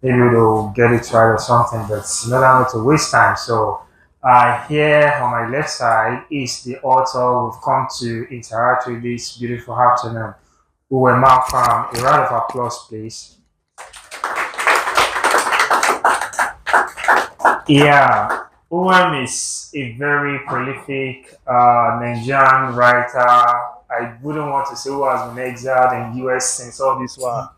maybe they'll get it right or something, but not allowed to waste time. So here on my left side is the author we've come to interact with this beautiful afternoon. Uwem Akpan, a round of applause, please. Yeah, Uwem is a very prolific Nigerian writer. I wouldn't want to say who has been exiled in US since all this while.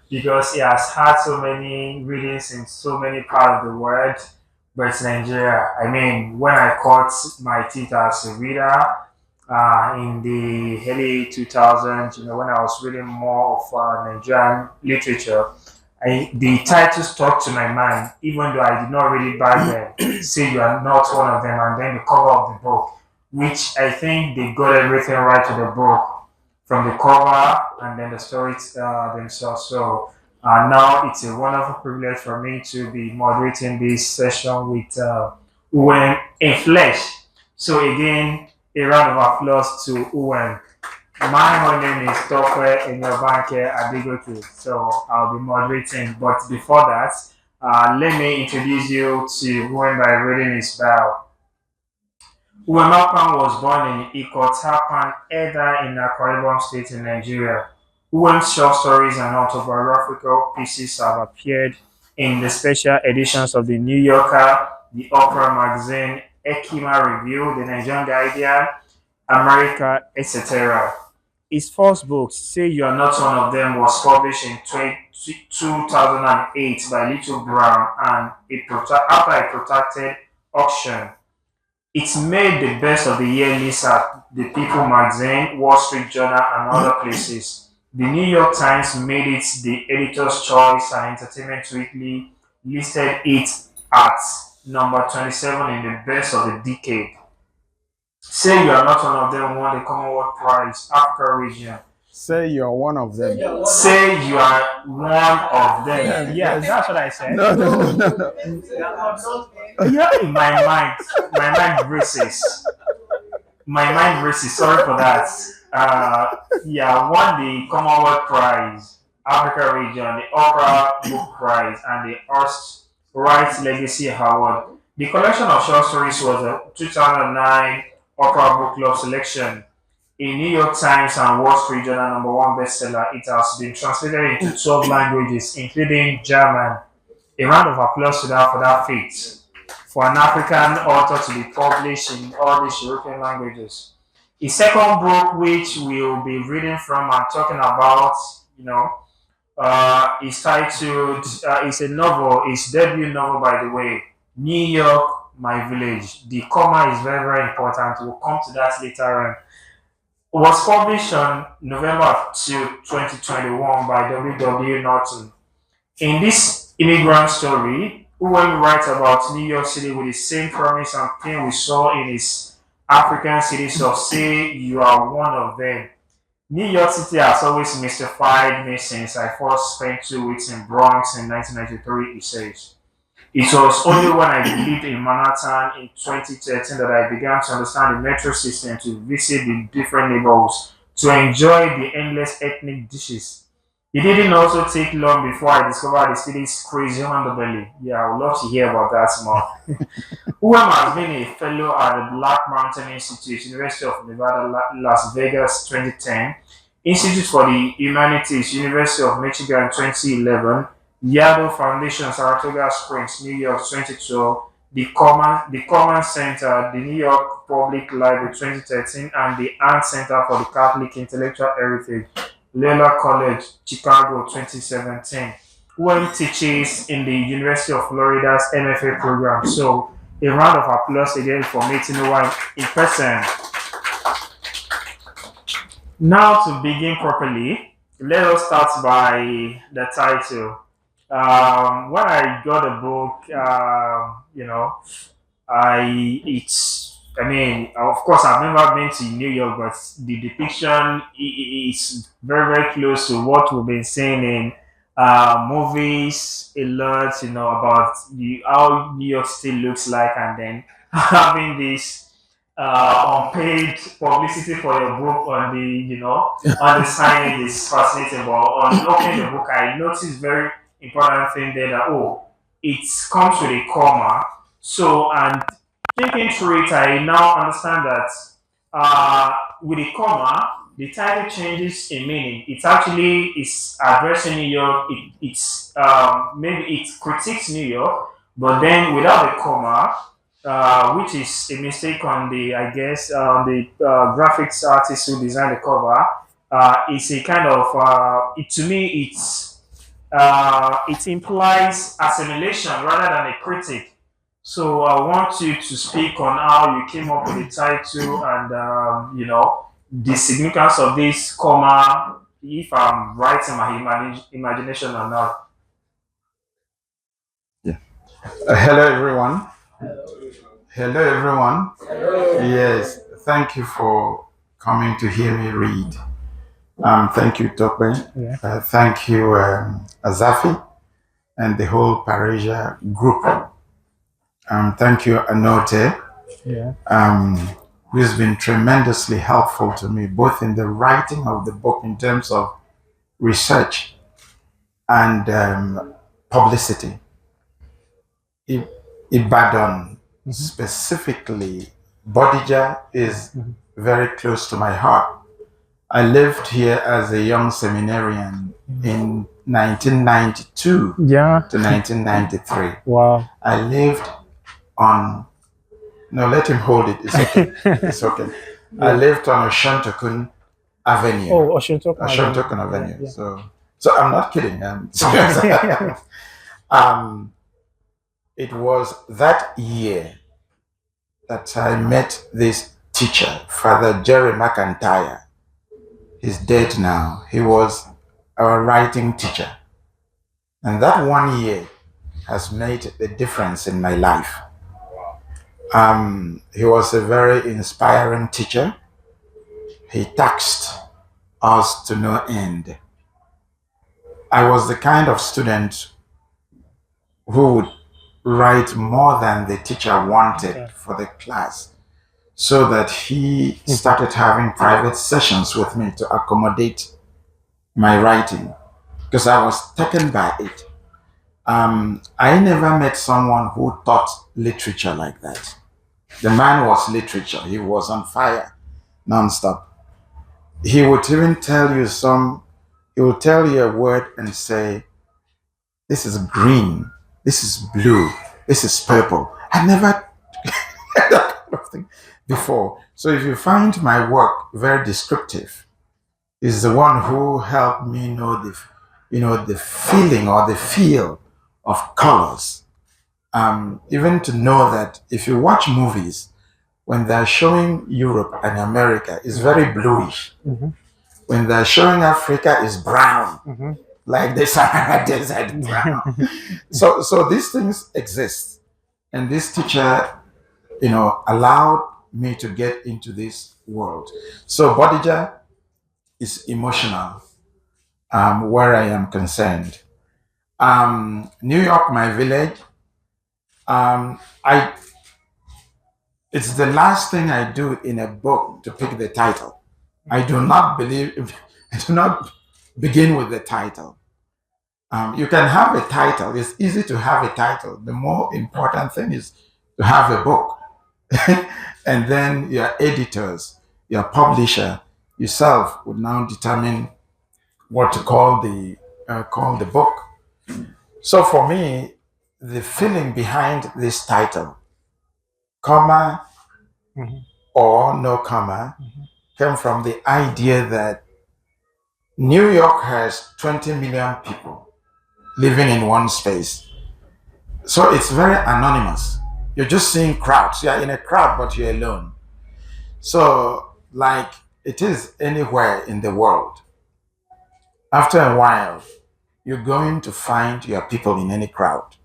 Because he has had so many readings in so many parts of the world, but it's Nigeria. I mean, when I caught my teeth as a reader in the early 2000s, when I was reading more of Nigerian literature, the title stuck to my mind, even though I did not really buy them. Say you are not one of them, and then the cover of the book, which I think they got everything right to the book from the cover and then the stories themselves. So now it's a wonderful privilege for me to be moderating this session with Uwem in flesh. So again, a round of applause to Uwem. My whole name is Tope Enyobanke Adigoke, so I'll be moderating. But before that, let me introduce you to Uwem by reading his bio. Uwem Akpan was born in Ikotapan, Edda in Akwa Ibom State in Nigeria. Uwem's short stories and autobiographical pieces have appeared in the special editions of the New Yorker, the Opera Magazine, Ekima Review, the Nigerian Guardian, America, etc. His first book, Say You Are Not One of Them, was published in 2008 by Little Brown and after a protracted auction. It's made the best of the year list at the People magazine, Wall Street Journal, and other places. The New York Times made it the editor's choice, and Entertainment Weekly listed it at number 27 in the best of the decade. Say You Are Not One of Them won the Commonwealth Prize, Africa region. Say you're one of them. Say you are one of them. Yeah, that's what I said. No. Yeah, in my mind races. My mind races. Sorry for that. Yeah, won the Commonwealth Prize, Africa region, the Opera Book Prize, and the Hearst Rights Legacy Award. The collection of short stories was a 2009 Opera Book Club selection. A New York Times and Wall Street Journal number one bestseller, it has been translated into 12 languages, including German. A round of applause to that for that feat. For an African author to be published in all these European languages. His second book, which we'll be reading from and talking about, is titled, it's a novel, it's debut novel, by the way, New York, My Village. The comma is very, very important. We'll come to that later on. Was published on November 2, 2021 by W. Norton. In this immigrant story, Uwem writes about New York City with the same promise and pain we saw in his African cities of Say You Are One of Them. New York City has always mystified me since I first spent 2 weeks in Bronx in 1993, he says. It was only when I lived in Manhattan in 2013 that I began to understand the metro system, to visit the different neighborhoods, to enjoy the endless ethnic dishes. It didn't also take long before I discovered the city's crazy underbelly. Yeah, I would love to hear about that more. Uwem has been a fellow at the Black Mountain Institute, University of Nevada, Las Vegas 2010, Institute for the Humanities, University of Michigan 2011, Yado Foundation, Saratoga Springs, New York 2012, the Common Center, the New York Public Library 2013, and the Ant Center for the Catholic Intellectual Heritage, Loyola College, Chicago 2017. Uwem teaches in the University of Florida's MFA program. So a round of applause again for meeting Uwem in person. Now to begin properly, let us start by the title. When I got the book, I mean, of course, I've never been to New York, but the depiction is very, very close to what we've been seeing in movies a lot, about how New York City looks like, and then having this unpaid publicity for your book on the, on the signage is fascinating. But on opening the book, I noticed very important thing there that, oh, it comes with a comma. So, and thinking through it, I now understand that with a comma, the title changes in meaning. It actually is addressing New York. It's maybe it critiques New York, but then without a comma, which is a mistake on the, I guess, the graphics artist who designed the cover. It's a kind of, to me, it implies assimilation rather than a critic. So I want you to speak on how you came up with the title and, the significance of this comma, if I'm right in my imagination or not. Yeah. Hello, everyone. Hello, everyone. Yes, thank you for coming to hear me read. Thank you, Tope. Yeah. Thank you, Azafi, and the whole Parisia group. Thank you, Anote, Yeah. um, who's been tremendously helpful to me, both in the writing of the book in terms of research and publicity. I- Ibadan, specifically, Bodija is very close to my heart. I lived here as a young seminarian in 1992 Yeah. to 1993. Wow. I lived on, no, let him hold it. It's okay. It's okay. I lived on Oshantokun Avenue. Oh, Oshintokun Oshantokun Avenue. Avenue. Yeah. So I'm not kidding. Yeah. um, it was that year that I met this teacher, Father Jerry McIntyre. He's dead now. He was our writing teacher. And that 1 year has made the difference in my life. He was a very inspiring teacher. He taxed us to no end. I was the kind of student who would write more than the teacher wanted for the class, so that he started having private sessions with me to accommodate my writing because I was taken by it. I never met someone who taught literature like that. The man was literature. He was on fire nonstop. He would even tell you he would tell you a word and say, this is green, this is blue, this is purple. I never heard that kind of thing before. So if you find my work very descriptive, is the one who helped me know the feeling or the feel of colors. Even to know that if you watch movies, when they're showing Europe and America, it's very bluish. When they're showing Africa, it's brown, like the Sahara Desert brown. So these things exist, and this teacher, allowed me to get into this world. So Bodija is emotional, where I am concerned. New York, my village. I It's the last thing I do in a book to pick the title. I do not believe. I do not begin with the title. You can have a title. It's easy to have a title. The more important thing is to have a book, and then your editors, your publisher, yourself would now determine what to call the book. So for me, the feeling behind this title, comma or no comma, came from the idea that New York has 20 million people living in one space. So it's very anonymous. You're just seeing crowds. You're in a crowd, but you're alone. So, like it is anywhere in the world, after a while, you're going to find your people in any crowd.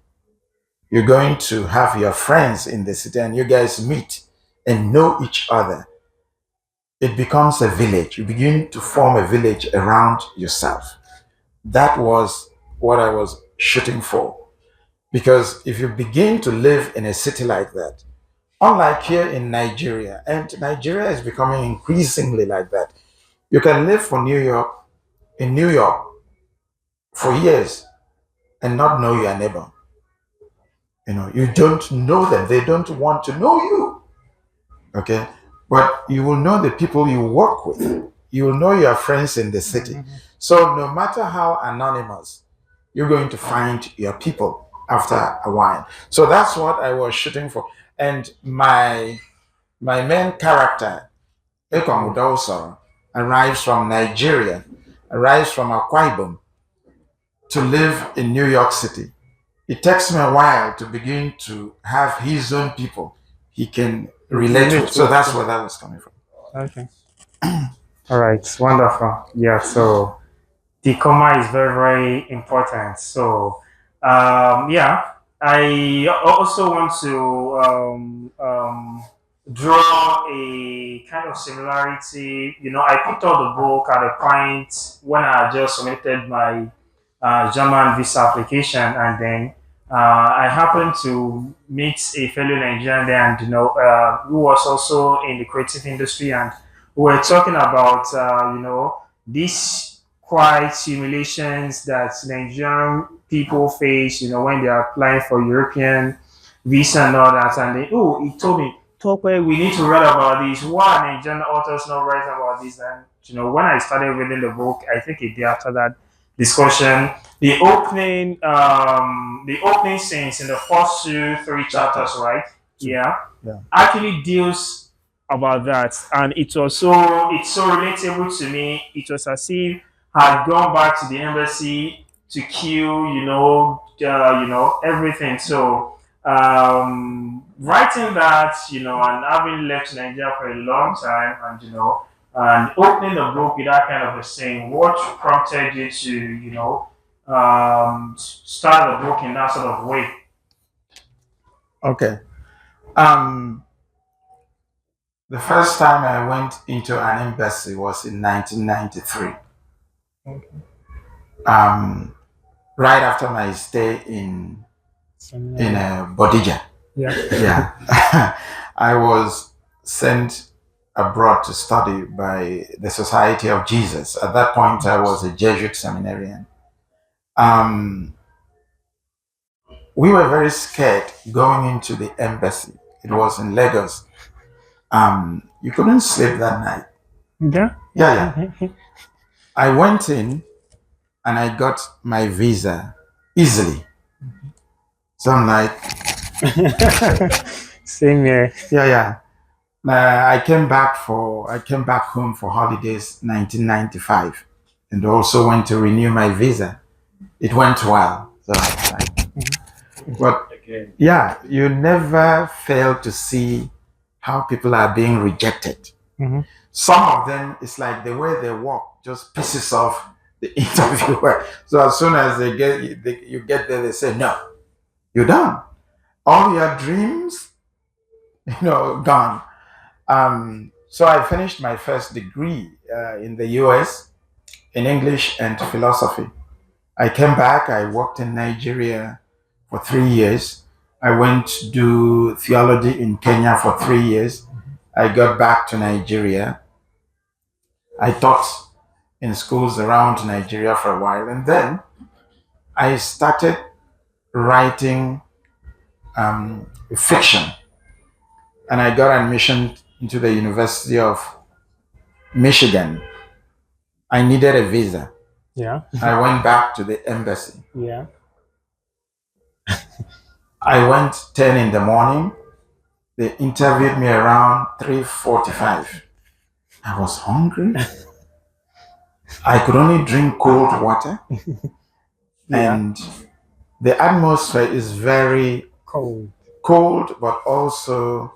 You're going to have your friends in the city and you guys meet and know each other. It becomes a village. You begin to form a village around yourself. That was what I was shooting for. Because if you begin to live in a city like that, unlike here in Nigeria, and Nigeria is becoming increasingly like that, you can live in New York for years and not know your neighbor. You don't know them. They don't want to know you. Okay. But you will know the people you work with. You will know your friends in the city. So no matter how anonymous, you're going to find your people after a while. So that's what I was shooting for. And my main character, Ekong Udosoro, arrives from Nigeria, arrives from Akwa Ibom to live in New York City. It takes me a while to begin to have his own people he can relate with. So that's where that was coming from. Okay. All right. Wonderful. Yeah. So the comma is very, very important. So, yeah, I also want to draw a kind of similarity. I picked up the book at a point when I had just submitted my German visa application, and then I happened to meet a fellow Nigerian there, and who was also in the creative industry, and we were talking about these quite humiliations that Nigerian people face, when they are applying for European visa and all that. And he told me, Tope, we need to read about this. Why are Nigerian authors not writing about this? And when I started reading the book, I think a day after that discussion, the opening scenes in the first two, three chapters, right? Yeah, Yeah. actually deals about that, and it's so relatable to me. It was as if I had gone back to the embassy to kill, everything. So writing that, and having left Nigeria for a long time, and and opening the book with that kind of a saying, what prompted you to, start the book in that sort of way? Okay. Um, the first time I went into an embassy was in 1993. Um, right after my stay in Bodija. Yeah. Yeah. I was sent abroad to study by the Society of Jesus. At that point, I was a Jesuit seminarian. Um, we were very scared going into the embassy. It was in Lagos. You couldn't sleep that night. Yeah. Yeah. I went in and I got my visa easily. So I'm like, Same here. yeah. I came back home for holidays 1995 and also went to renew my visa. It went well. So I was like, but yeah, you never fail to see how people are being rejected. Mhm. Some of them, it's like the way they walk just pisses off the interviewer. So as soon as you get there, they say, no, you're done. All your dreams, gone. So I finished my first degree in the US in English and philosophy. I came back, I worked in Nigeria for 3 years. I went to do theology in Kenya for 3 years. I got back to Nigeria. I taught in schools around Nigeria for a while. And then I started writing fiction. And I got admission into the University of Michigan. I needed a visa. Yeah. I went back to the embassy. Yeah. I went 10 in the morning. They interviewed me around 3:45. I was hungry. I could only drink cold water. Yeah. And the atmosphere is very Cold. cold, but also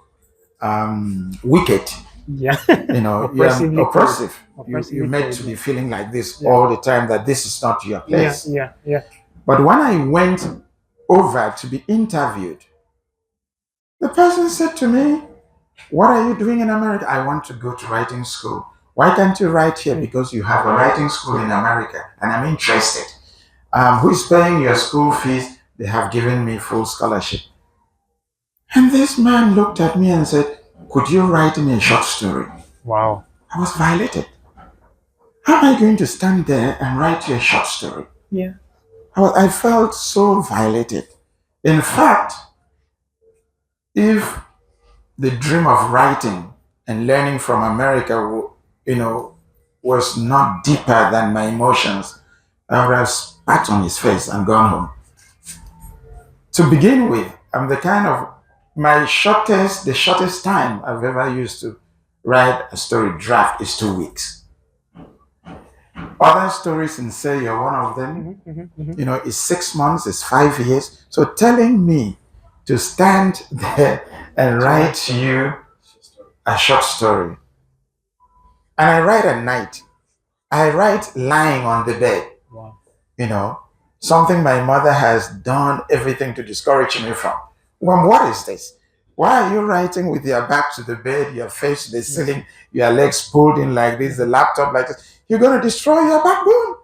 wicked. Yeah. You're Oppressively cold. oppressive. Oppressively You're meant cold, to be yeah. feeling like this Yeah. all the time, that this is not your Yeah. place. Yeah. But when I went over to be interviewed, the person said to me, what are you doing in America? I want to go to writing school. Why can't you write here? Because you have a writing school in America and I'm interested. Who is paying your school fees? They have given me full scholarship. And this man looked at me and said, could you write me a short story? Wow. I was violated. How am I going to stand there and write you a short story? Yeah. I felt so violated. In fact, if the dream of writing and learning from America, you know, was not deeper than my emotions, I would have spat on his face and gone home. To begin with, I'm the kind of the shortest time I've ever used to write a story draft is 2 weeks. Other stories and say you're one of them, it's 6 months, it's 5 years. So telling me to stand there and write you a short story, and I write at night. I write lying on the bed. Wow. You know, something my mother has done everything to discourage me from. Well, what is this? Why are you writing with your back to the bed, your face to the ceiling, your legs pulled in like this, the laptop like this? You're going to destroy your backbone.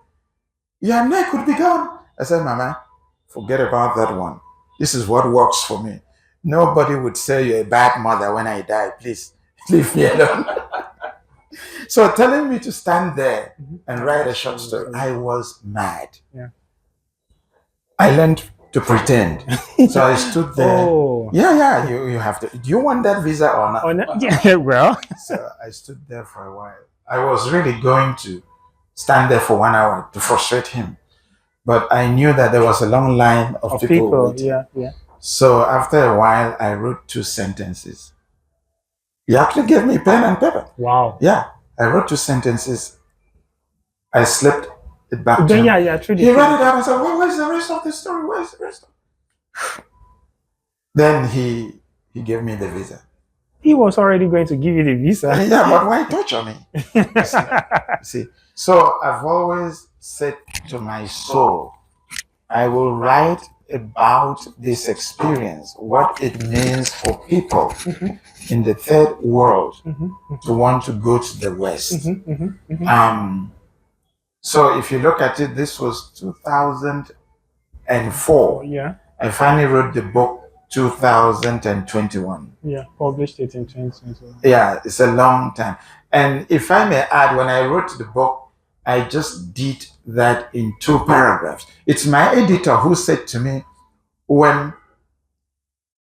Your neck could be gone. I said, Mama, forget about that one. This is what works for me. Nobody would say you're a bad mother when I die. Please leave me alone. So telling me to stand there and write a short story, I was mad. Yeah. I learned to pretend. So I stood there. Oh. Yeah, you have to. Do you want that visa or not? Oh, no. Yeah, well. So I stood there for a while. I was really going to stand there for 1 hour to frustrate him. But I knew that there was a long line of people waiting. Yeah. So after a while, I wrote 2 sentences. He actually gave me pen and paper. Wow. Yeah, I wrote 2 sentences. I slipped it back to him. Yeah, true. He read it out and said, where's the rest of the story? Where's the rest? Then he gave me the visa. He was already going to give you the visa. Yeah, but why torture me? See, so I've always said to my soul, I will write about this experience, what it means for people in the third world to want to go to the West. So if you look at it, this was 2004. Yeah. I finally wrote the book 2021. Yeah, published it in 2021. Yeah, it's a long time. And if I may add, when I wrote the book, I just did that in 2 paragraphs. It's my editor who said to me, when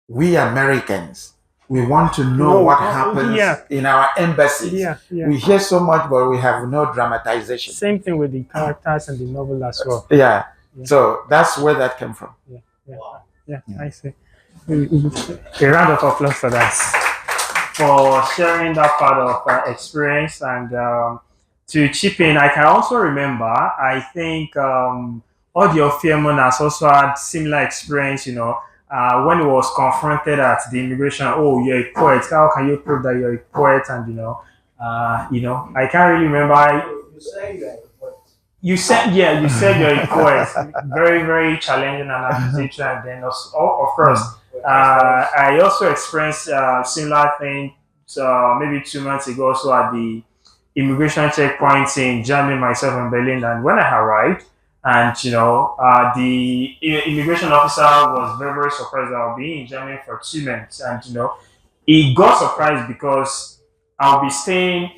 we Americans, we want to know what happens in our embassies. Yeah. We hear so much, but we have no dramatization. Same thing with the characters and the novel as well. Yeah. So that's where that came from. Yeah. I see. A round of applause for that. For sharing that part of experience. And to chip in, I can also remember, I think Audio Firmon has also had similar experience, when he was confronted at the immigration. Oh, you're a poet. How can you prove that you're a poet? And, I can't really remember. You say you're a poet. You said you're a poet. Very, very challenging and accusatory. And then, of course, I also experienced similar thing maybe 2 months ago, also at the immigration checkpoints in Germany, myself in Berlin. And when I arrived, and the immigration officer was very, very surprised that I'll be in Germany for 2 months. And he got surprised because I will be staying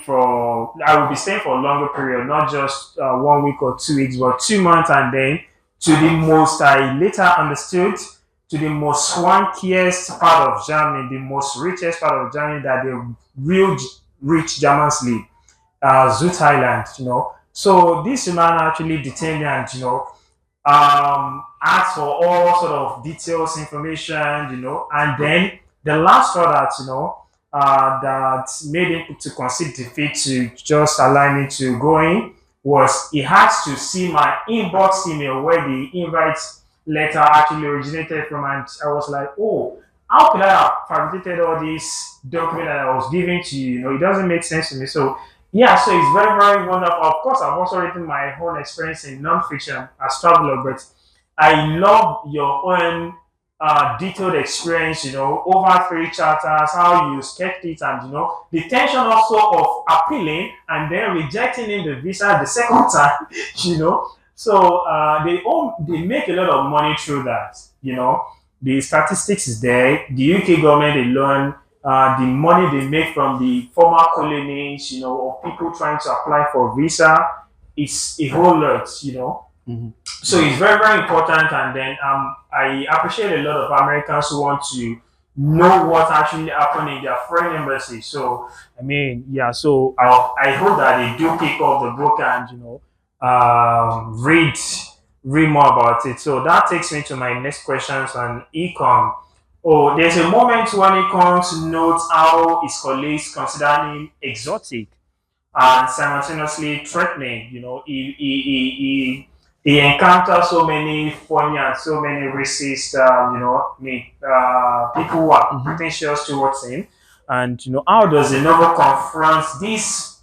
for a longer period, not just 1 week or 2 weeks, but 2 months. And then to the most, I later understood, to the most swankiest part of Germany, the most richest part of Germany that the real rich Germans live, Zut Island, So this man actually detained me and, asked for all sort of details, information, and then the last straw that, that made him to concede defeat to just allow me to go in was he had to see my inbox email where the invite letter actually originated from, and I was like, oh, how could I have fabricated all this document that I was giving to you? It doesn't make sense to me. So yeah, so it's very, very wonderful. Of course, I've also written my own experience in nonfiction as traveler, but I love your own detailed experience, over 3 chapters, how you sketched it, and the tension also of appealing and then rejecting him the visa the second time, So they make a lot of money through that, The statistics is there. The UK government alone, the money they make from the former colonies, of people trying to apply for visa, it's a whole lot, So it's very, very important. And then I appreciate a lot of Americans who want to know what actually happened in their foreign embassy. So I mean, yeah. So I hope that they do pick up the book and read more about it. So that takes me to my next questions on econ. Oh, there's a moment when econ notes how his colleagues consider him exotic and simultaneously threatening. He encounters so many poignant, so many racist, people who are pretentious towards him. And how does the novel confront this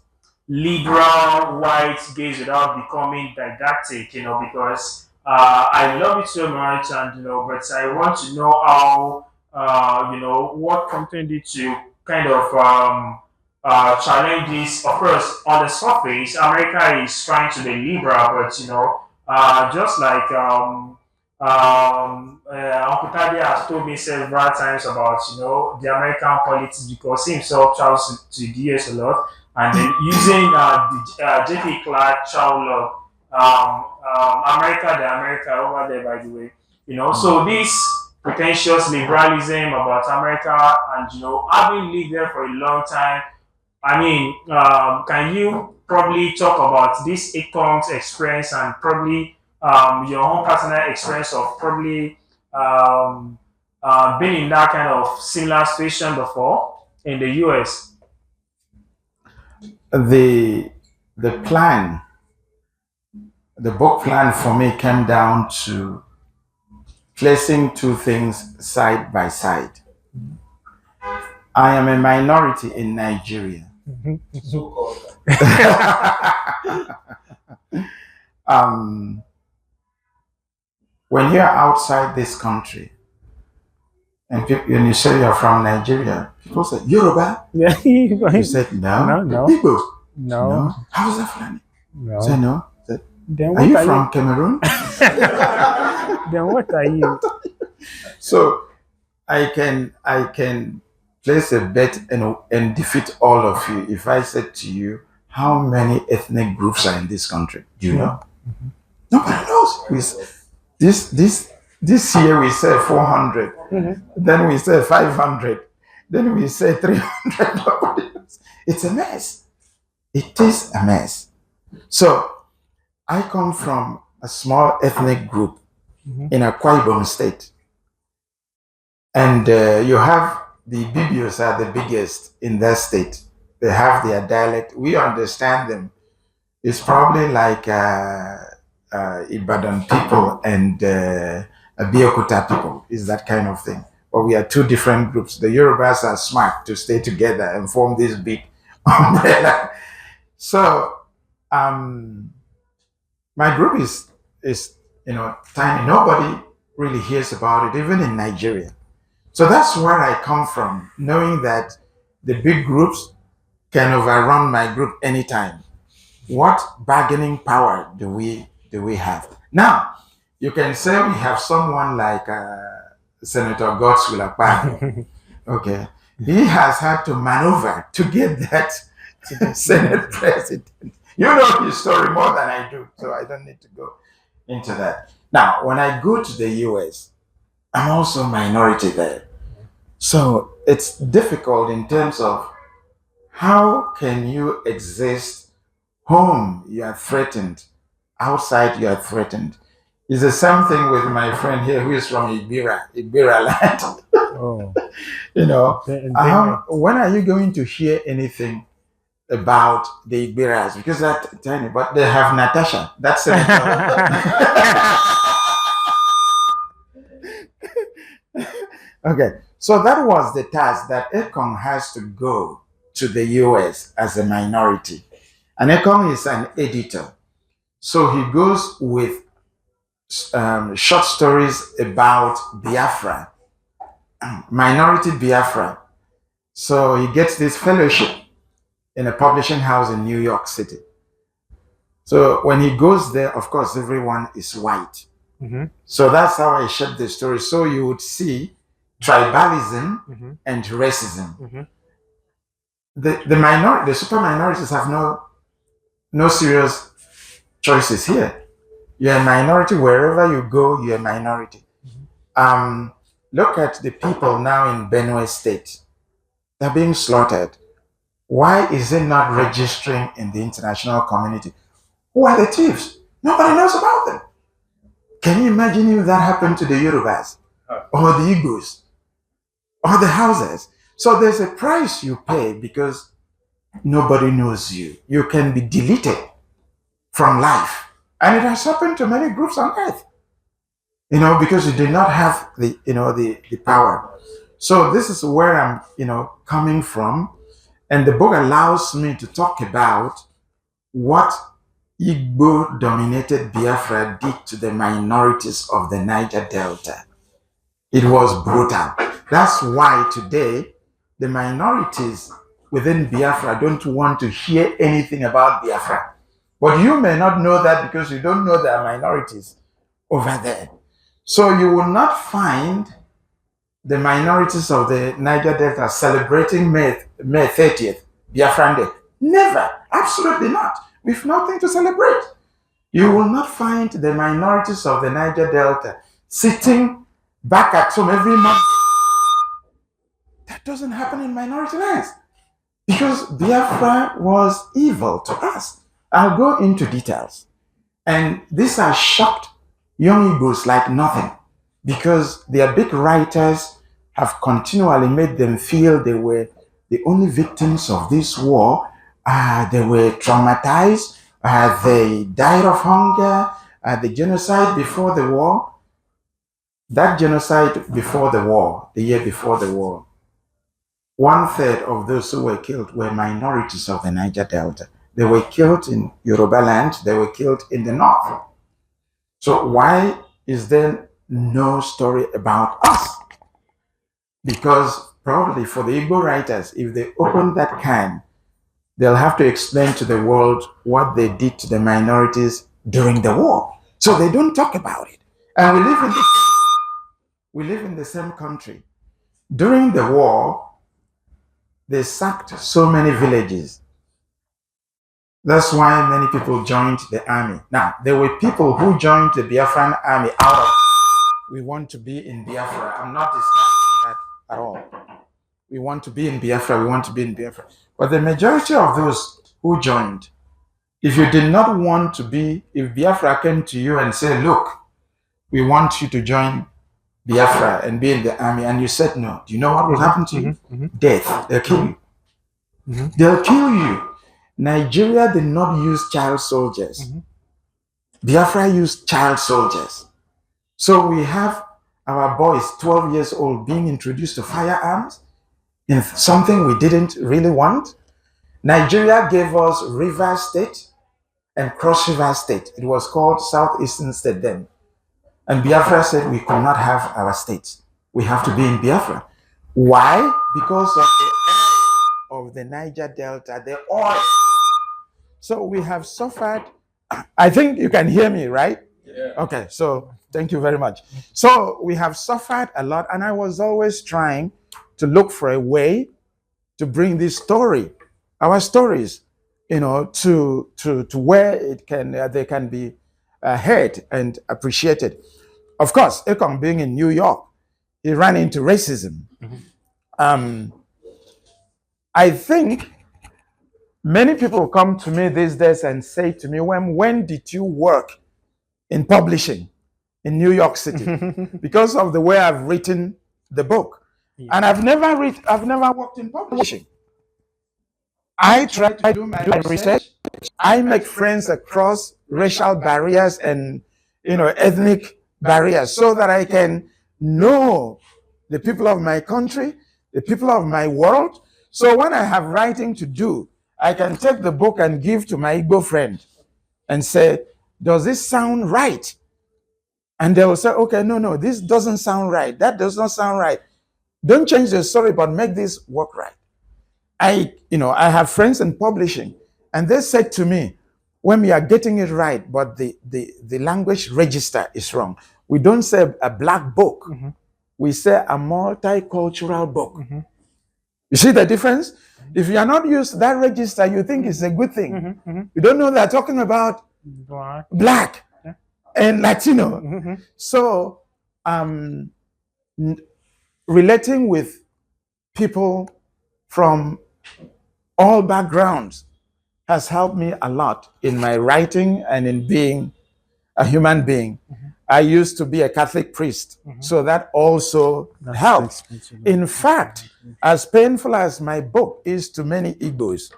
liberal white gaze without becoming didactic? Because I love it so much, and but I want to know how, what prompted you to kind of challenges. Of course, on the surface, America is trying to be liberal, but just like Uncle Tade has told me several times about the American politics, because he himself travels to the US a lot, and then using the J.P. Clark child law, America the America over there, by the way. So this pretentious liberalism about America, and having lived there for a long time, I mean, can you probably talk about this Akon's experience and probably your own personal experience of probably um, being in that kind of similar situation before in the US? The the plan, the book plan for me came down to placing two things side by side. I am a minority in Nigeria. um, when you're outside this country and you say you're from Nigeria, people say Yoruba. Yeah, You said no. no, no, Igbo. no, No. How's that Fulani? Say no. no. Said, Then are what you are from you? Cameroon? Then what are you? So I can place a bet and defeat all of you if I said to you how many ethnic groups are in this country. Do you know? Nobody knows. This year we say 400, then we say 500, then we say 300. Nobody knows. It's a mess. It is a mess. So I come from a small ethnic group in Akwa Ibom State. And you have the Bibios are the biggest in that state. They have their dialect. We understand them. It's probably like Ibadan people and Abeokuta people. Is that kind of thing. But we are two different groups. The Yorubas are smart to stay together and form this big umbrella. So um, my group is tiny. Nobody really hears about it, even in Nigeria. So that's where I come from, knowing that the big groups can overrun my group anytime. What bargaining power do we have? Now, you can say we have someone like Senator Godswill Akpan. Okay, he has had to maneuver to get that Senate president. You know his story more than I do, so I don't need to go into that. Now, when I go to the US, I'm also a minority there. So it's difficult in terms of how can you exist home you are threatened, outside you are threatened. It's the same thing with my friend here who is from Ibira land. Oh, you know, then when are you going to hear anything about the Ibiras? Because that tiny, but they have Natasha. That's okay. So that was the task that Ekong has to go to the US as a minority. And Ekong is an editor. So he goes with short stories about Biafra, minority Biafra. So he gets this fellowship in a publishing house in New York City. So when he goes there, of course, everyone is white. So that's how I shaped the story. So you would see tribalism and racism. The super minorities have no serious choices here. You're a minority wherever you go. You're a minority. Um, Look at the people now in Benue State. They're being slaughtered. Why is it not registering in the international community? Who are the thieves? Nobody knows about them. Can you imagine if that happened to the Yorubas or the Igbos or the Hausas? So there's a price you pay because nobody knows you. You can be deleted from life. And it has happened to many groups on earth, because you did not have the power. So this is where I'm, coming from. And the book allows me to talk about what Igbo dominated Biafra did to the minorities of the Niger Delta. It was brutal. That's why today the minorities within Biafra don't want to hear anything about Biafra. But you may not know that because you don't know there are minorities over there. So you will not find the minorities of the Niger Delta celebrating May 30th, Biafran Day. Never. Absolutely not. We've nothing to celebrate. You will not find the minorities of the Niger Delta sitting back at home every month. That doesn't happen in minority lands because Biafra was evil to us. I'll go into details. And these have shocked young Igbos like nothing because their big writers have continually made them feel they were the only victims of this war. They were traumatized. They died of hunger. The genocide before the war. That genocide before the war, the year before the war, 1/3 of those who were killed were minorities of the Niger Delta. They were killed in Yoruba land. They were killed in the north. So why is there no story about us? Because probably for the Igbo writers, if they open that can, they'll have to explain to the world what they did to the minorities during the war. So they don't talk about it. And we live in the same country. During the war, they sacked so many villages. That's why many people joined the army. Now, there were people who joined the Biafran army out of, we want to be in Biafra. I'm not discussing that at all. We want to be in Biafra. We want to be in Biafra. But the majority of those who joined, if you did not want to be, if Biafra came to you and said, look, we want you to join Biafra and be in the army, and you said no, do you know what will happen to you? Death. They'll kill you. They'll kill you. Nigeria did not use child soldiers. Biafra used child soldiers. So we have our boys, 12 years old, being introduced to firearms in something we didn't really want. Nigeria gave us River State and Cross River State. It was called Southeastern State then. And Biafra said we could not have our states. We have to be in Biafra. Why? Because of the oil of the Niger Delta, the oil. So we have suffered. I think you can hear me, right? Yeah. Okay, so thank you very much. So we have suffered a lot, and I was always trying to look for a way to bring this story, our stories, to where it can they can be heard and appreciated. Of course, Ekong being in New York, he ran into racism. I think many people come to me these days and say to me, when did you work in publishing in New York City? Because of the way I've written the book. Yeah. And I've never worked in publishing. I try to do my research. I make friends across racial barriers and ethnic barriers so that I can know the people of my country, the people of my world. So when I have writing to do, I can take the book and give to my Igbo friend and say, does this sound right? And they will say, okay, no, this doesn't sound right. That does not sound right. Don't change the story, but make this work right. I have friends in publishing, and they said to me, when we are getting it right, but the language register is wrong. We don't say a black book. We say a multicultural book. You see the difference? If you are not used to that register, you think it's a good thing. You don't know they're talking about black. and Latino. Mm-hmm. So, um, relating with people from all backgrounds has helped me a lot in my writing and in being a human being. I used to be a Catholic priest, so that also helped. In fact, as painful as my book is to many Igbos,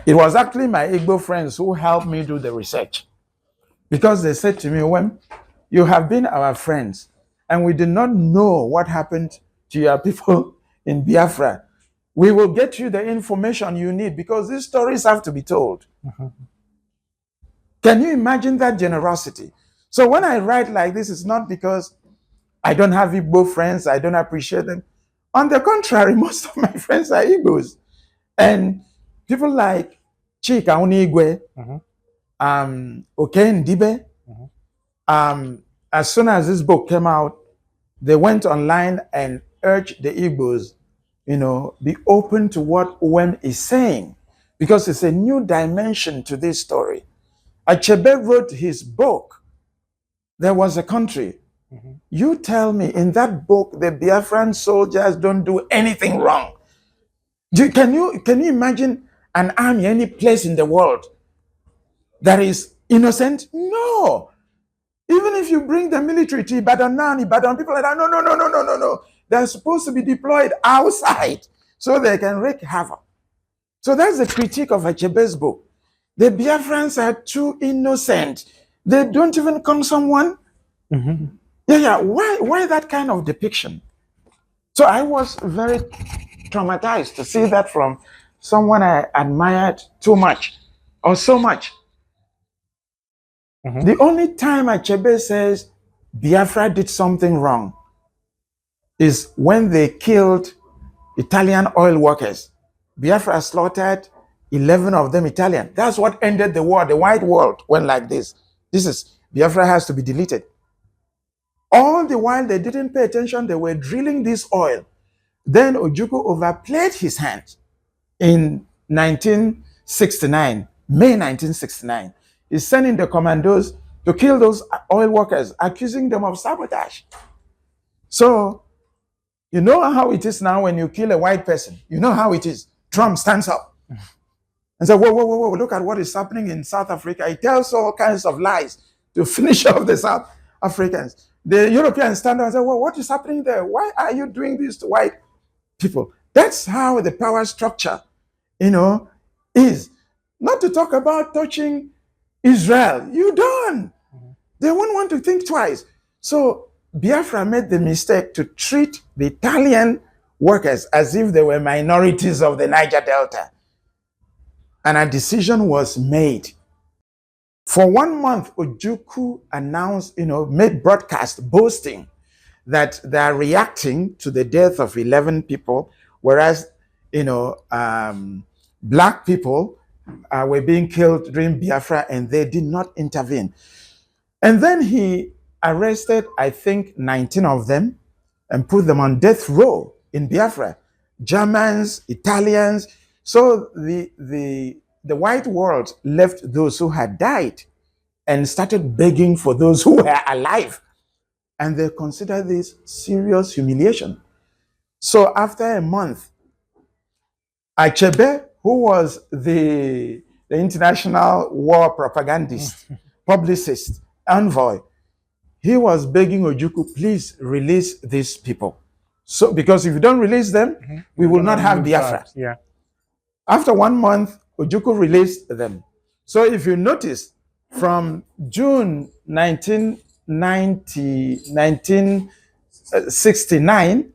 it was actually my Igbo friends who helped me do the research because they said to me, when you have been our friends and we did not know what happened to your people in Biafra, we will get you the information you need because these stories have to be told. Can you imagine that generosity? So when I write like this, it's not because I don't have Igbo friends, I don't appreciate them. On the contrary, most of my friends are Igbos. And people like Chika Unigwe, Oke Ndibe, as soon as this book came out, they went online and urged the Igbos, be open to what Uwem is saying, because it's a new dimension to this story. Achebe wrote his book, There Was a Country. You tell me, in that book, the Biafran soldiers don't do anything wrong. Can you imagine an army any place in the world that is innocent? No. Even if you bring the military to Ibadan now, Ibadan, people are like, no, no, no, no, no, no, no. They're supposed to be deployed outside so they can wreak havoc. So that's the critique of Achebe's book. The Biafrans are too innocent. They don't even come someone. Yeah. Why that kind of depiction? So I was very traumatized to see that from someone I admired too much or so much. The only time Achebe says Biafra did something wrong is when they killed Italian oil workers. Biafra slaughtered 11 of them Italian. That's what ended the war. The white world went like this. Biafra has to be deleted. All the while they didn't pay attention, they were drilling this oil. Then Ojukwu overplayed his hand in 1969, May 1969. He's sending the commandos to kill those oil workers, accusing them of sabotage. So, you know how it is now when you kill a white person. You know how it is. Trump stands up and says, whoa, whoa, whoa, whoa, look at what is happening in South Africa. He tells all kinds of lies to finish off the South Africans. The Europeans stand up and say, well, what is happening there? Why are you doing this to white people? That's how the power structure, is. Not to talk about touching Israel. You don't. They won't want to think twice. So Biafra made the mistake to treat the Italian workers as if they were minorities of the Niger Delta. And a decision was made. For 1 month, Ojukwu announced, made broadcast boasting that they are reacting to the death of 11 people, whereas, black people were being killed during Biafra and they did not intervene. And then he arrested, I think, 19 of them and put them on death row in Biafra. Germans, Italians. So the white world left those who had died and started begging for those who were alive. And they considered this serious humiliation. So after a month, Achebe, who was the international war propagandist, publicist, envoy, he was begging Ojukwu, please release these people. So, because if you don't release them, we will not have Biafra. Yeah. After 1 month, Ojukwu released them. So if you notice, from June 1969,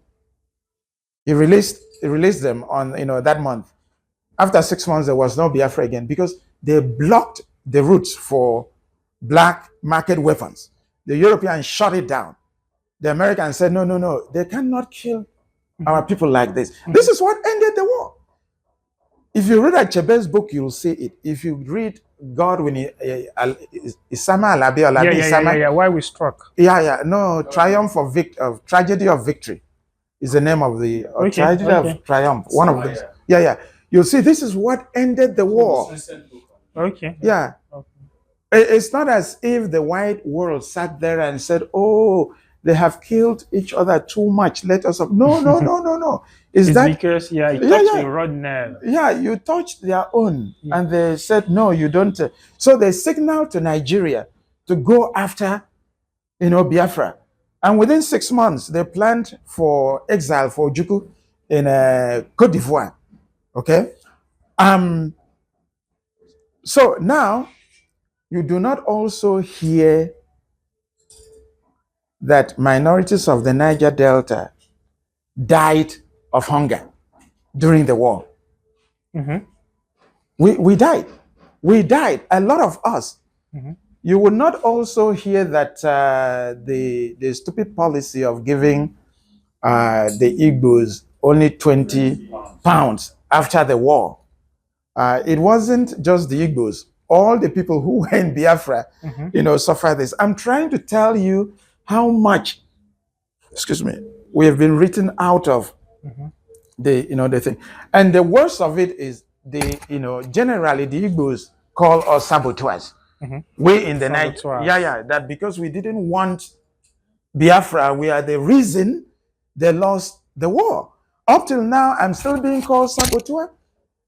he released them on that month. After 6 months, there was no Biafra again because they blocked the routes for black market weapons. The Europeans shut it down. The Americans said, no, they cannot kill our people like this. This is what ended the war. If you read Achebe's book, you'll see it. If you read Godwin, Isama Alabi, Yeah. Why we struck? No, Triumph of Tragedy of Victory is the name of the Tragedy of Triumph. One of them. Yeah. You'll see this is what ended the war. Okay. Yeah. It's not as if the white world sat there and said, "Oh, they have killed each other too much. Let us have." No, no, no, no, no. Is It's that because yeah, it yeah, touched yeah, a rod nerve. yeah? You touched their own, Yeah. and they said, "No, you don't." So they signaled to Nigeria to go after, Biafra, and within 6 months they planned for exile for Juku in Cote d'Ivoire. Okay. Um. So now you do not also hear that minorities of the Niger Delta died of hunger during the war. Mm-hmm. We died. We died. A lot of us. Mm-hmm. You will not also hear that the stupid policy of giving the Igbos only 20 pounds after the war. It wasn't just the Igbos. All the people who were in Biafra, Mm-hmm. suffer this. I'm trying to tell you how much, excuse me, we have been written out of Mm-hmm. the thing. And the worst of it is generally the Igbos call us saboteurs. Mm-hmm. We in the night, yeah, Saboteurs. yeah, that because we didn't want Biafra, we are the reason they lost the war. Up till now, I'm still being called saboteur.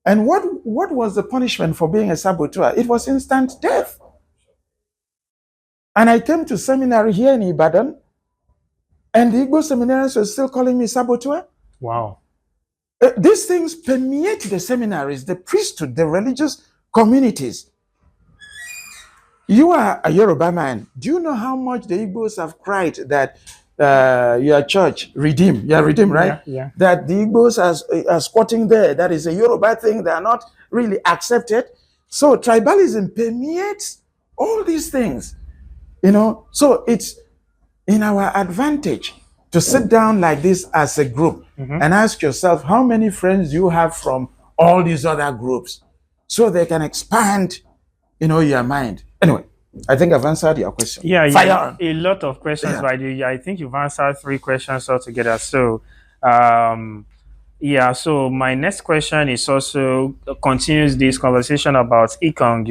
And what was the punishment for being a saboteur? It was instant death. And I came to seminary here in Ibadan, and the Igbo seminarians were still calling me saboteur. Wow. These things permeate the seminaries, the priesthood, the religious communities. You are a Yoruba man. Do you know how much the Igbos have cried that your church redeem? You are redeemed, right? Yeah. Yeah. That the Igbos are squatting there. That is a Yoruba thing. They are not really accepted. So tribalism permeates all these things. So it's in our advantage to sit down like this as a group Mm-hmm. and ask yourself how many friends you have from all these other groups so they can expand your mind. Anyway, I think I've answered your question. Yeah, Fire yeah, on. a lot of questions, Yeah. by the way. I think you've answered three questions altogether. So, um, yeah. So my next question is also continues this conversation about Ekong.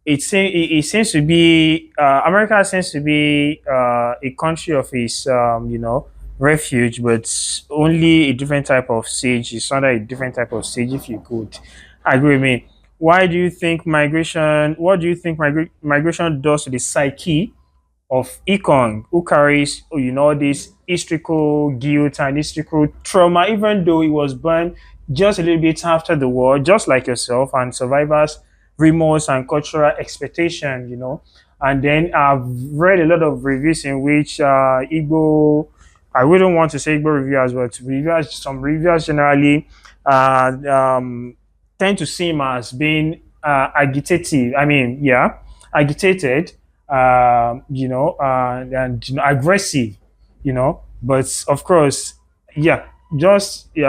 It seems to be America seems to be a country of its refuge, but only a different type of siege. It's under a different type of siege. If you could agree with me, why do you think migration? What do you think migration does to the psyche of Ekong, who carries, this historical guilt and historical trauma, even though he was born just a little bit after the war, just like yourself, and survivors' remorse and cultural expectation, And then I've read a lot of reviews in which Igbo, I wouldn't want to say Igbo reviewers, but some reviewers generally uh, um, tend to see him as being agitative. I mean, yeah, agitated, and aggressive, But of course, yeah, just do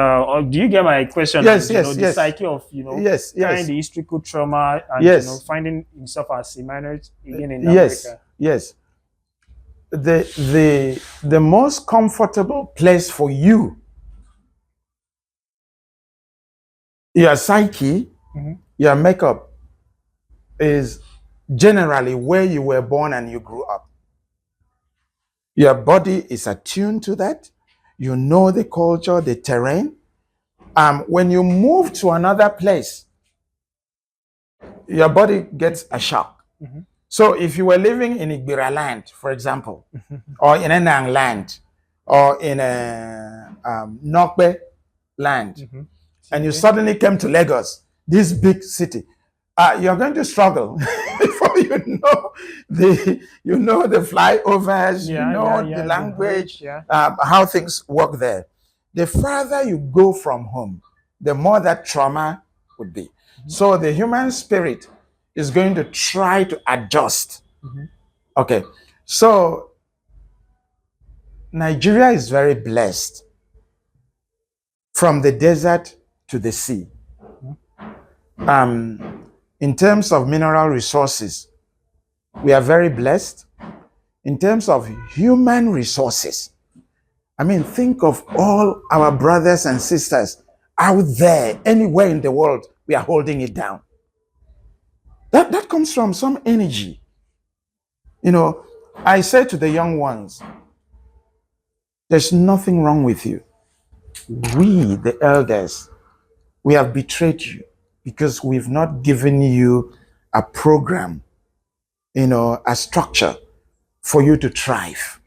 you get my question? Yes, And yes, the yes. psyche of Yes, carrying yes. the historical trauma and Yes. finding himself as a minority again in Yes. America. Yes. The most comfortable place for you, your psyche, Mm-hmm. your makeup, is generally where you were born and you grew up. Your body is attuned to that. You know the culture, the terrain. When you move to another place, your body gets a shock. Mm-hmm. So if you were living in Igbira land, for example, or in Enang land, or in a Nokbe land, Mm-hmm. and you Okay. suddenly came to Lagos, this big city, you're going to struggle before the flyovers, Yeah, yeah, the yeah. The language, bridge, yeah. how things work there. The farther you go from home, the more that trauma would be. So the human spirit is going to try to adjust. Mm-hmm. Okay, so Nigeria is very blessed from the desert to the sea. In terms of mineral resources, we are very blessed. In terms of human resources, I mean, think of all our brothers and sisters out there, anywhere in the world, we are holding it down. That comes from some energy. You know, I say to the young ones, there's nothing wrong with you. We, the elders, we have betrayed you because we've not given you a program, a structure for you to thrive.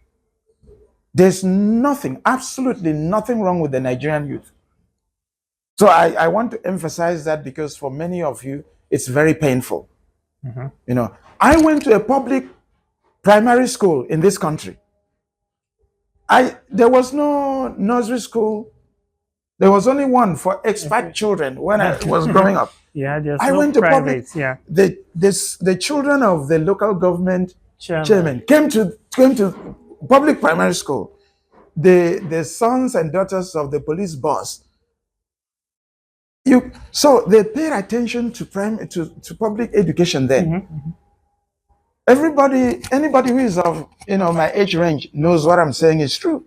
There's nothing, absolutely nothing wrong with the Nigerian youth. So I want to emphasize that because for many of you, it's very painful. I went to a public primary school in this country. There was no nursery school. There was only one for expat children when I was growing up. Yeah, there's I no went to public. private. Yeah, The children of the local government chairman. chairman came to public primary school. The sons and daughters of the police boss. So they paid attention to public education then. Anybody who is of my age range knows what I'm saying is true.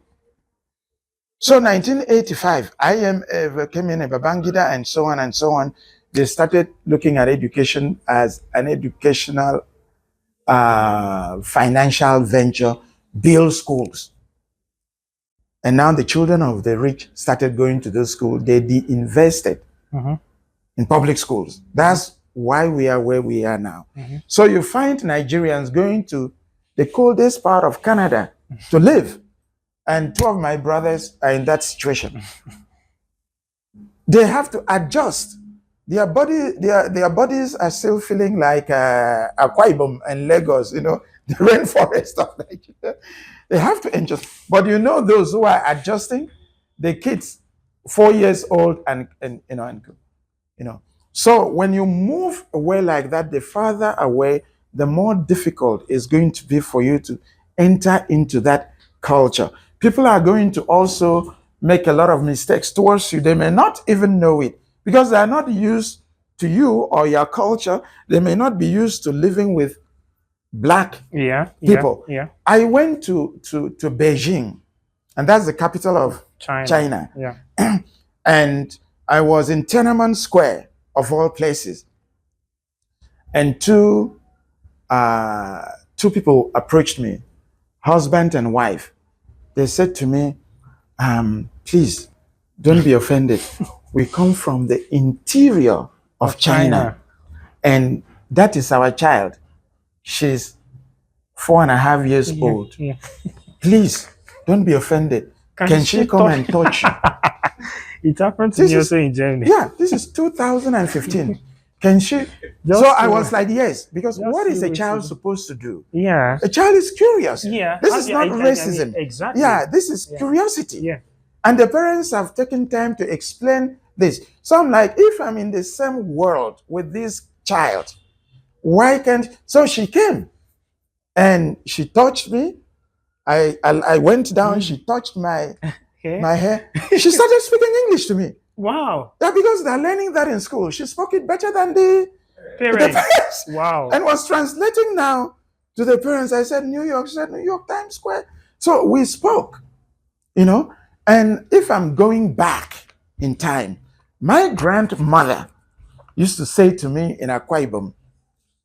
So 1985, IMF came in, Babangida, and so on and so on. They started looking at education as an educational financial venture, build schools. And now the children of the rich started going to those schools. They de-invested in public schools. That's why we are where we are now. So you find Nigerians going to the coldest part of Canada to live. And two of my brothers are in that situation. They have to adjust. Their bodies are still feeling like Akwa Ibom and Lagos, the rainforest of Nigeria. They have to adjust. But those who are adjusting, the kids 4 years old and. So when you move away like that, the farther away, the more difficult it's going to be for you to enter into that culture. People are going to also make a lot of mistakes towards you. They may not even know it because they are not used to you or your culture. They may not be used to living with black people. Yeah. I went to Beijing, and that's the capital of China. Yeah. And I was in Tiananmen Square, of all places. And two people approached me, husband and wife. They said to me, please, don't be offended. We come from the interior of China. And that is our child. She's 4.5 years old. Yeah. Please, don't be offended. Can she come and touch you? It happened to me also in Germany. Yeah, this is 2015. Can she? So I was like, yes, because what is a child supposed to do? Yeah. A child is curious. Yeah. This is not racism. Exactly. Yeah, this is curiosity. Yeah. And the parents have taken time to explain this. So I'm like, if I'm in the same world with this child, why can't? So she came and she touched me. I went down, she touched my hair. She started speaking English to me. Wow. Yeah, because they're learning that in school. She spoke it better than the parents. Wow. And was translating now to the parents. I said New York. She said New York, Times Square. So we spoke, And if I'm going back in time, my grandmother used to say to me in Akwa Ibom,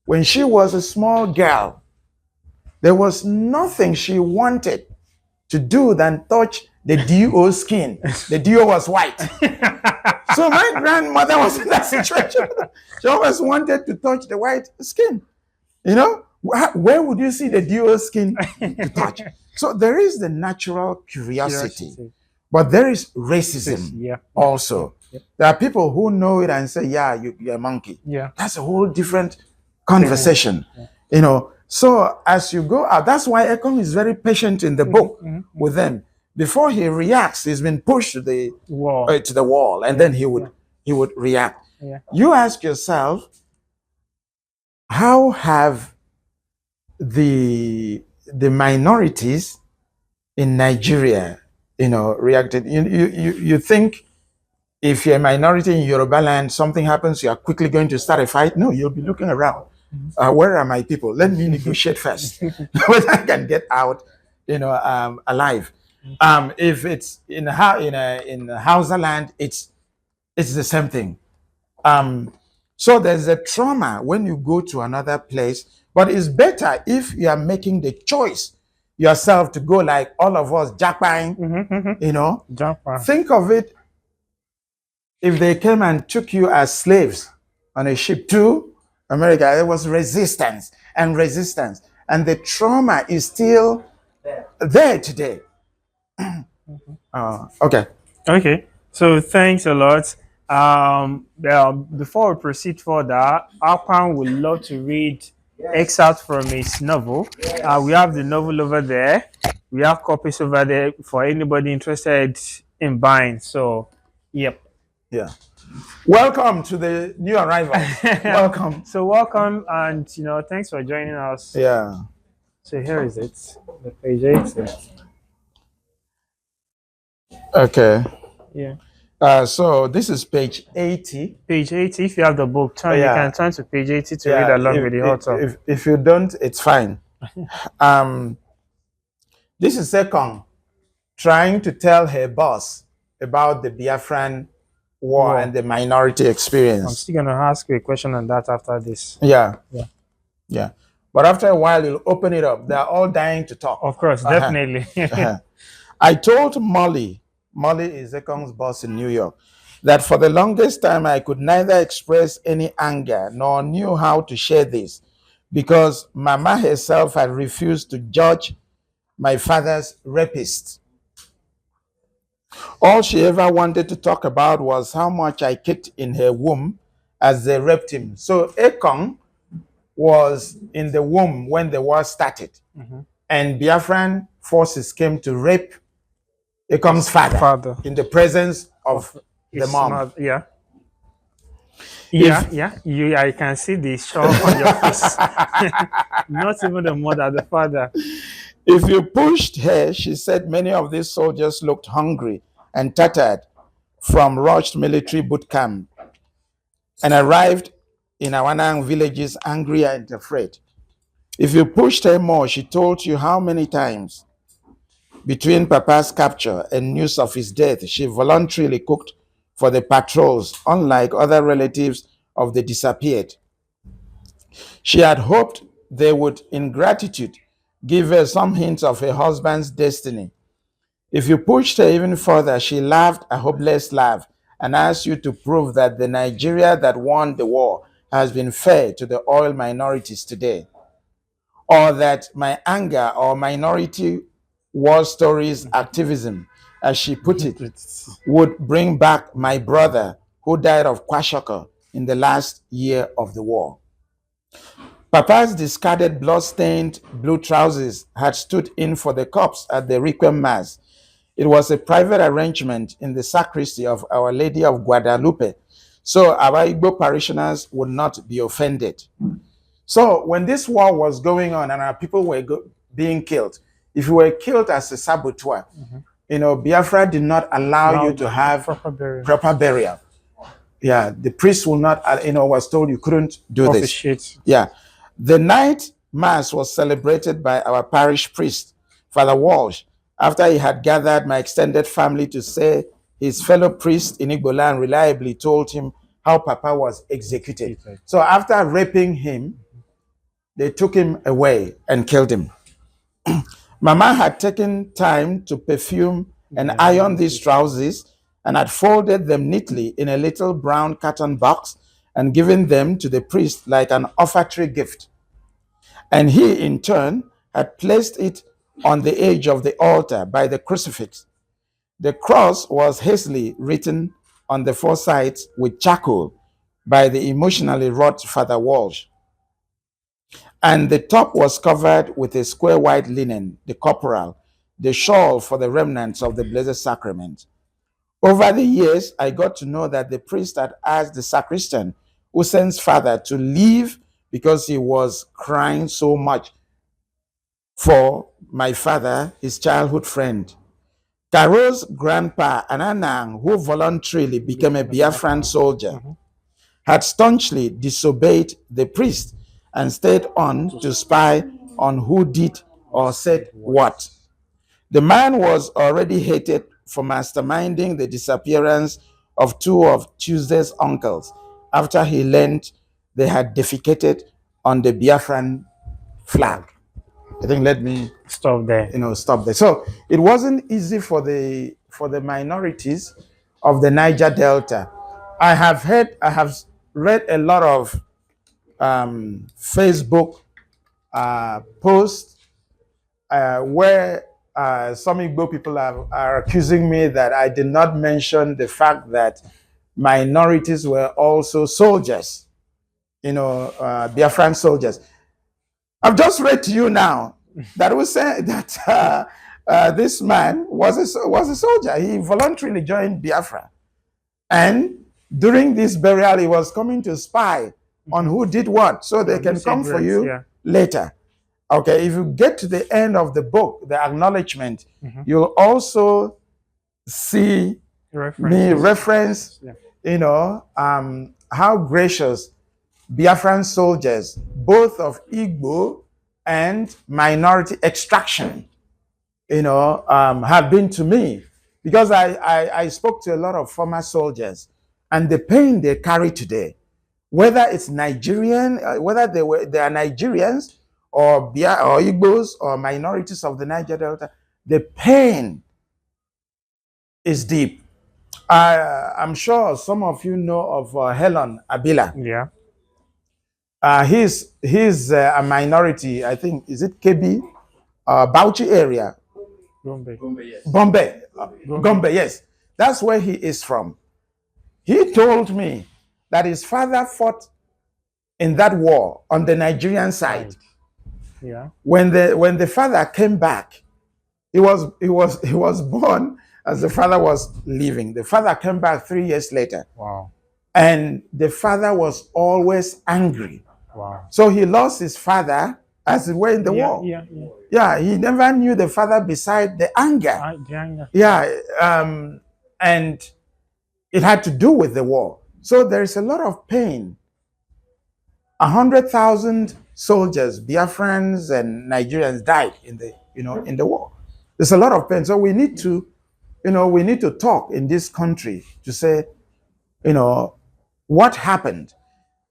when she was a small girl, there was nothing she wanted to do than touch the DO skin. The DO was white. So my grandmother was in that situation. She always wanted to touch the white skin. Where would you see the DO skin to touch? So there is the natural curiosity. But there is racism also. Yeah. There are people who know it and say, yeah, you're a monkey. Yeah. That's a whole different conversation. So as you go out, that's why Ekong is very patient in the book with them. Before he reacts, he's been pushed to the wall, and then he would react. Yeah. You ask yourself, how have the minorities in Nigeria, reacted? You think if you're a minority in Yoruba land, something happens, you are quickly going to start a fight? No, you'll be looking around. Where are my people? Let me negotiate first, whether I can get out, alive. If it's in Hausa land, it's the same thing. So there's a trauma when you go to another place, but it's better if you are making the choice yourself to go, like all of us, Japan, you know. Japan. Think of it, if they came and took you as slaves on a ship to America, there was resistance and resistance. And the trauma is still there today. Okay. Okay, so thanks a lot. Well, before we proceed further, Akpan would love to read excerpt from his novel. We have the novel over there. We have copies over there for anybody interested in buying. So, yep. Yeah. Welcome to the new arrivals. Welcome. So welcome, and thanks for joining us. Yeah. So here is it, the page 8. Okay. Yeah. So this is page 80. Page 80. If you have the book, you Yeah. can turn to page 80 to read along with the author. If you don't, it's fine. This is Sekong trying to tell her boss about the Biafran war and the minority I'm experience. still gonna ask you a question on that after this. Yeah. Yeah. Yeah. But after a while, you'll open it up. They're all dying to talk. Of course, definitely. I told Molly is Ekong's boss in New York, that for the longest time I could neither express any anger nor knew how to share this, because Mama herself had refused to judge my father's rapist. All she ever wanted to talk about was how much I kicked in her womb as they raped him. So Ekong was in the womb when the war started, and Biafran forces came to rape Ekong's father in the presence of the mom. Yeah. Yeah, I can see the shock on your face. Not even the mother, the father. If you pushed her, she said many of these soldiers looked hungry and tattered from rushed military boot camp and arrived in Awanang villages angry and afraid. If you pushed her more, she told you how many times between Papa's capture and news of his death, she voluntarily cooked for the patrols, unlike other relatives of the disappeared. She had hoped they would, in gratitude, give her some hints of her husband's destiny. If you pushed her even further, she laughed a hopeless laugh and asked you to prove that the Nigeria that won the war has been fair to the oil minorities today, or that my anger or minority war stories activism, as she put it, would bring back my brother who died of kwashiorkor in the last year of the war. Papa's discarded blood-stained blue trousers had stood in for the corpse at the Requiem Mass. It was a private arrangement in the sacristy of Our Lady of Guadalupe, so our Igbo parishioners would not be offended. So when this war was going on and our people were being killed, if you were killed as a saboteur, Biafra did not allow you to have proper burial. Yeah, the priest will not, was told you couldn't do this. Yeah. The night mass was celebrated by our parish priest, Father Walsh, after he had gathered my extended family to say his fellow priest in Igboland reliably told him how Papa was executed. So after raping him, they took him away and killed him. Mama had taken time to perfume and iron these trousers and had folded them neatly in a little brown cotton box and given them to the priest like an offertory gift. And he, in turn, had placed it on the edge of the altar by the crucifix. The cross was hastily written on the four sides with charcoal by the emotionally wrought Father Walsh. And the top was covered with a square white linen, the corporal, the shawl for the remnants of the Blessed Sacrament. Over the years, I got to know that the priest had asked the sacristan, Usen's father, to leave because he was crying so much for my father, his childhood friend. Caro's grandpa, Ananang, who voluntarily became a Biafran soldier, had staunchly disobeyed the priest and stayed on to spy on who did or said what. The man was already hated for masterminding the disappearance of two of Tuesday's uncles, after he learned they had defecated on the Biafran flag. Flag. I think let me Stop there. stop there. So it wasn't easy for the minorities of the Niger Delta. I have read a lot of Facebook posts where some Igbo people are accusing me that I did not mention the fact that minorities were also soldiers, Biafran soldiers. I've just read to you now that was saying that this man was a soldier. He voluntarily joined Biafra, and during this burial, he was coming to spy on who did what, so they can come for you later. Okay, if you get to the end of the book, the acknowledgement, you'll also see me reference, how gracious Biafran soldiers, both of Igbo and minority extraction, have been to me, because I spoke to a lot of former soldiers, and the pain they carry today, whether it's Nigerian, whether they are Nigerians or Igbos or minorities of the Niger Delta, the pain is deep. I'm sure some of you know of Helen Abila. Yeah. He's a minority. I think, is it KB, Bauchi area, Gombe. Bombay, Gombe. Yes, that's where he is from. He told me that his father fought in that war on the Nigerian side. Right. Yeah. When the father came back, he was born as the father was leaving. The father came back 3 years later. Wow. And the father was always angry. Wow. So he lost his father as he were in the war. Yeah, he never knew the father beside the anger. The anger. Yeah, and it had to do with the war. So there is a lot of pain. 100,000 soldiers, Biafrans and Nigerians died in the war. There's a lot of pain. So we need to talk in this country to say, what happened.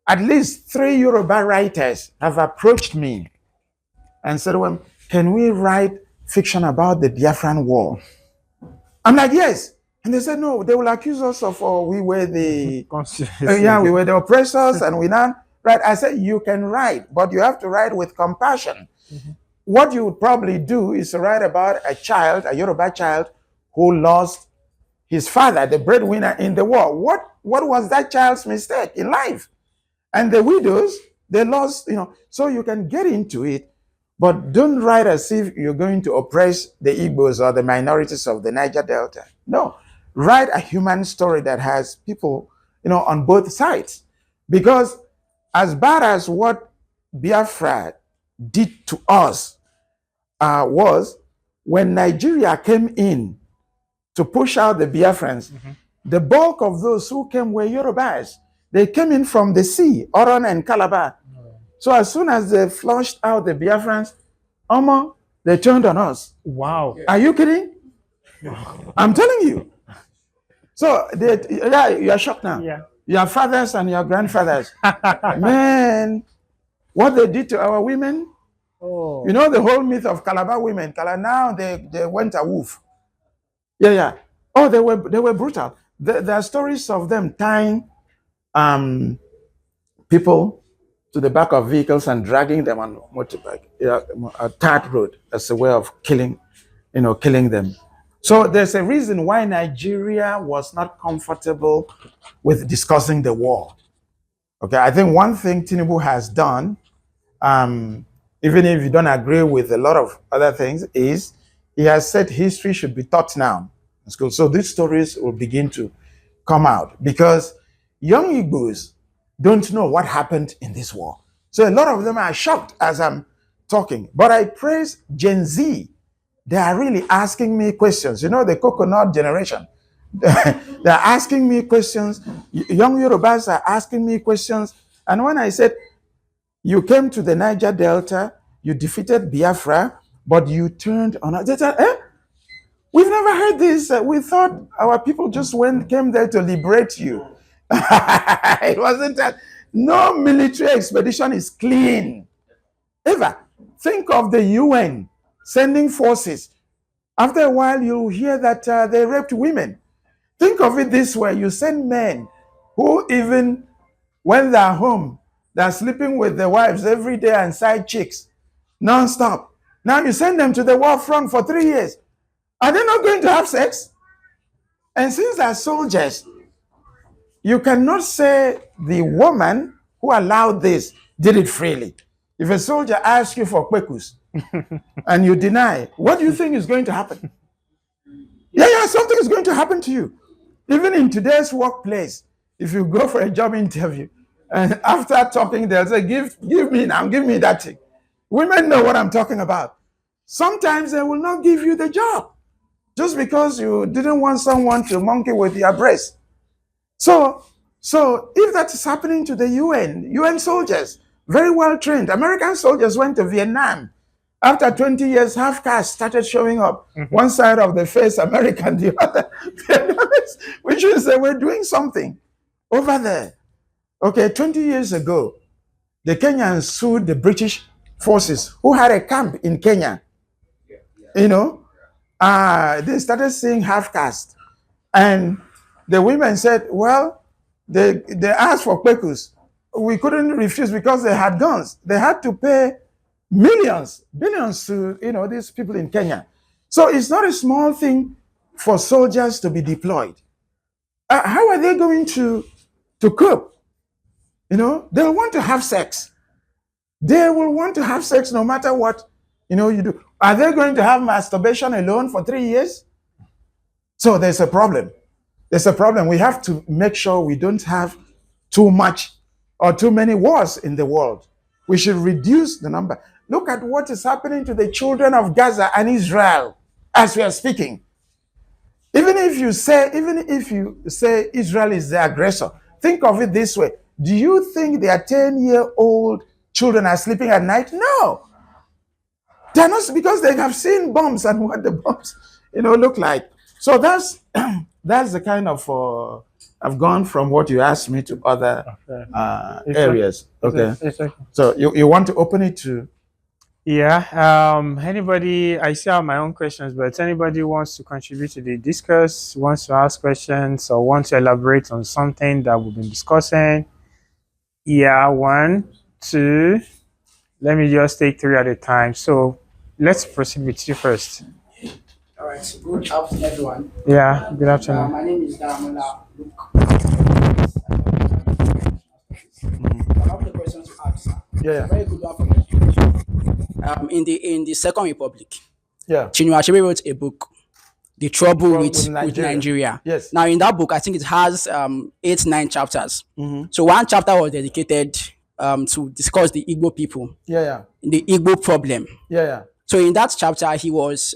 At least 3 Yoruba writers have approached me and said, well, can we write fiction about the Biafran war? I'm like, yes. And they said, no, they will accuse us of, we were the, we were the oppressors and we now, right? I said, you can write, but you have to write with compassion. What you would probably do is to write about a Yoruba child who lost his father, the breadwinner in the war. What was that child's mistake in life? And the widows, they lost, so you can get into it, but don't write as if you're going to oppress the Igbos or the minorities of the Niger Delta. No, write a human story that has people, on both sides. Because as bad as what Biafra did to us was when Nigeria came in to push out the Biafrans, the bulk of those who came were Yorubas. They came in from the sea, Oron and Calabar. So as soon as they flushed out the Biafrans, they turned on us. Wow. Are you kidding? I'm telling you. So you are shocked now. Yeah. Your fathers and your grandfathers. Man, what they did to our women. Oh. You know the whole myth of Calabar women. Now they went a wolf. Yeah. Oh, they were brutal. There are stories of them tying people to the back of vehicles and dragging them on motorbike, a tarred road as a way of killing them. So there's a reason why Nigeria was not comfortable with discussing the war. Okay, I think one thing Tinubu has done, even if you don't agree with a lot of other things, is he has said history should be taught now in school. So these stories will begin to come out because young Igbos don't know what happened in this war. So a lot of them are shocked as I'm talking. But I praise Gen Z. They are really asking me questions. The coconut generation. They're asking me questions. Young Yorubas are asking me questions. And when I said, you came to the Niger Delta, you defeated Biafra, but you turned on us. They said, we've never heard this. We thought our people just came there to liberate you. It wasn't that. No military expedition is clean. Ever. Think of the UN sending forces. After a while, you hear that they raped women. Think of it this way: you send men who, even when they're home, they're sleeping with their wives every day and side chicks non-stop. Now you send them to the war front for 3 years. Are they not going to have sex? And since they're soldiers, you cannot say the woman who allowed this did it freely. If a soldier asks you for kwekus and you deny, what do you think is going to happen? Yeah, something is going to happen to you. Even in today's workplace, if you go for a job interview and after talking, they'll say, give me now, give me that thing. Women know what I'm talking about. Sometimes they will not give you the job just because you didn't want someone to monkey with your breast. So if that is happening to the UN soldiers, very well trained, American soldiers went to Vietnam. After 20 years, half caste started showing up. One side of the face, American, the other Vietnamese, which means they were doing something over there. Okay, 20 years ago, the Kenyans sued the British forces who had a camp in Kenya. You know, they started seeing half caste. And the women said, well, they asked for kwekus. We couldn't refuse because they had guns. They had to pay millions, billions to these people in Kenya. So it's not a small thing for soldiers to be deployed. How are they going to cope? They'll want to have sex. They will want to have sex no matter what you do. Are they going to have masturbation alone for 3 years? So there's a problem. There's a problem. We have to make sure we don't have too much or too many wars in the world. We should reduce the number. Look at what is happening to the children of Gaza and Israel as we are speaking. Even if you say Israel is the aggressor, think of it this way. Do you think their 10-year-old children are sleeping at night? No. They're not, because they have seen bombs and what the bombs look like. So that's the kind of I've gone from what you asked me to other areas. Okay. So you want to open it to? Yeah. Anybody? I still have my own questions, but anybody wants to contribute to the discuss, wants to ask questions, or wants to elaborate on something that we've been discussing? Yeah. One, two. Let me just take three at a time. So let's proceed with you first. All right. Good afternoon, everyone. Yeah. Good afternoon. My name is Daramola Luke. I have the question to ask. Yeah. Very good one for me. In the Second Republic, Yeah. Chinua Achebe wrote a book, The Trouble Trouble with with Nigeria. Yes. Now, in that book, I think it has 8-9 chapters. So one chapter was dedicated to discuss the Igbo people, Yeah. the Igbo problem. Yeah. So in that chapter, he was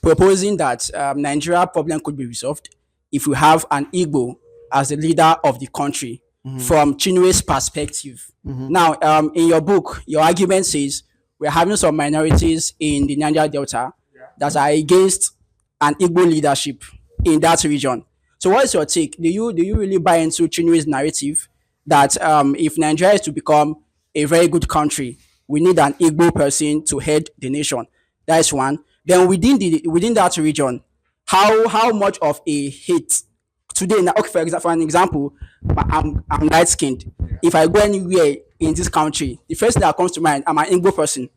proposing that Nigeria problem could be resolved if we have an Igbo as the leader of the country from Chinue's perspective. Now, in your book, your argument says we're having some minorities in the Niger Delta that are against an Igbo leadership in that region. So what is your take? Do you really buy into Chinue's narrative that if Nigeria is to become a very good country, we need an Igbo person to head the nation? That is one. Then within that region, how much of a hate today? Now, okay, for an example, I'm light skinned. If I go anywhere in this country, the first thing that comes to mind, I'm an Igbo person.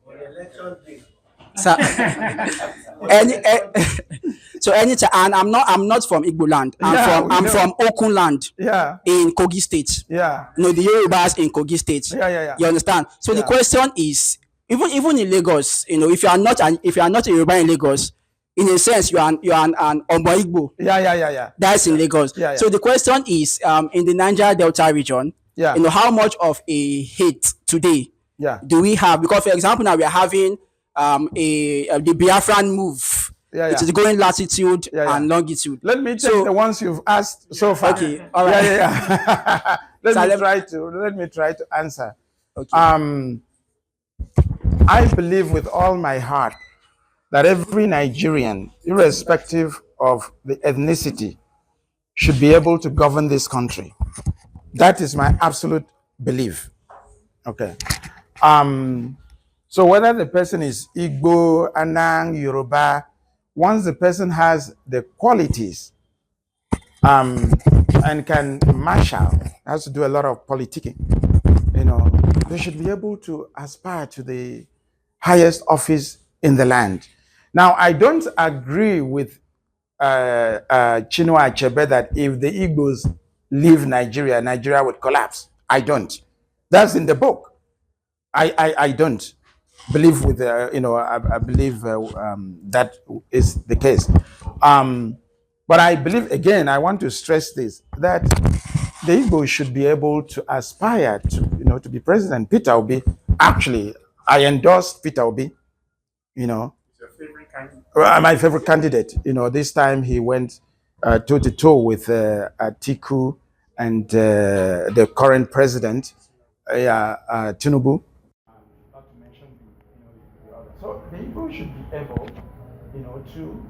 So, so anytime, and I'm not from Igbo land. I'm from Okun land. Yeah. In Kogi State. Yeah. The Yorubas in Kogi State. Yeah. You understand? So the question is, even in Lagos, if you are not a Yoruba in Lagos, in a sense you are an Omo Igbo. Yeah. That's in Lagos. Yeah. So the question is, in the Niger Delta region, how much of a hate today do we have? Because, for example, now we are having the Biafran move. It is going latitude and longitude. Let me take the ones you've asked so far. Okay, all right. Yeah. Let me try to answer. Okay. I believe with all my heart that every Nigerian, irrespective of the ethnicity, should be able to govern this country. That is my absolute belief. Okay. Um, so whether the person is Igbo, Anang, Yoruba, once the person has the qualities um, and can marshal, has to do a lot of politicking, you know, they should be able to aspire to the highest office in the land. Now, I don't agree with Chinua Achebe that if the Igbos leave Nigeria, Nigeria would collapse. I don't. That's in the book. I don't believe with I believe that is the case. But I believe again. I want to stress this that the Igbo should be able to aspire to to be president. Peter Obi, actually, I endorse Peter Obi. You know, Your favorite candidate? my favorite candidate. This time he went toe to toe with Atiku and the current president, Tinubu. Not to mention the others. So the Igbo should be able, to